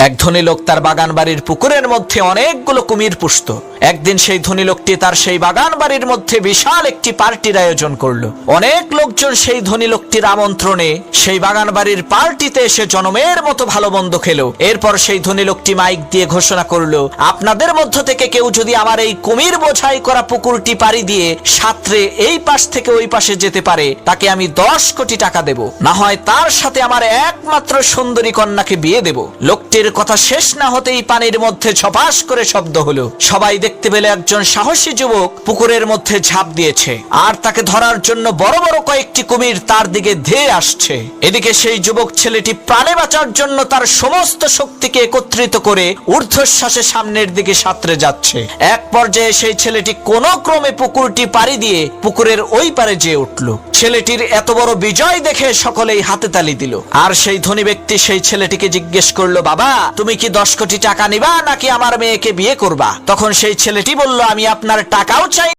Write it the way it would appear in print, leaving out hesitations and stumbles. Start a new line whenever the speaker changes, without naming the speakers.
এক ধনী লোক তার বাগান বাড়ির পুকুরের মধ্যে অনেকগুলো কুমির পুষত। একদিন সেই ধনী লোকটি তার সেই বাগান বাড়ির মধ্যে বিশাল একটি পার্টির আয়োজন করলো। অনেক লোকজন সেই ধনী লোকটির আমন্ত্রণে সেই বাগান বাড়ির পার্টিতে এসে জনমের মতো ভালো মন্দ খেলো। এরপর সেই ধনী লোকটি মাইক দিয়ে ঘোষণা করলো, আপনাদের মধ্য থেকে কেউ যদি আমার এই কুমির বোঝাই করা পুকুরটি পাড়ি দিয়ে সাঁতরে এই পাশ থেকে ওই পাশে যেতে পারে, তাকে আমি 10 কোটি টাকা দেব, না হয় তার সাথে আমার একমাত্র সুন্দরী কন্যাকে বিয়ে দেব। লোকটির কথা শেষ না হতেই পানির মধ্যে ছপাস করে শব্দ হলো। সবাই দেখতে পেলে একজন সাহসী যুবক পুকুরের মধ্যে ঝাঁপ দিয়েছে, আর তাকে ধরার জন্য বড় বড় কয়েকটি কুমির তার দিকে ধেয়ে আসছে। এদিকে সেই যুবক ছেলেটি প্রাণে বাঁচার জন্য তার সমস্ত শক্তিকে একত্রিত করে ঊর্ধ্বশ্বাসে সামনের দিকে সাঁতরে যাচ্ছে। এক পর্যায়ে সেই ছেলেটি কোনো ক্রমে পুকুরটি পাড়ি দিয়ে পুকুরের ওই পারে যেয়ে উঠল। ছেলেটির এত বড় বিজয় দেখে সকলেই হাতে তালি দিল। আর সেই ধনী ব্যক্তি সেই ছেলেটিকে জিজ্ঞেস করলো, বাবা তুমি কি 10 কোটি টাকা নিবা নাকি আমার মেয়েকে বিয়ে করবা? তখন সেই ছেলেটি বলল, আমি আপনার টাকাও চাই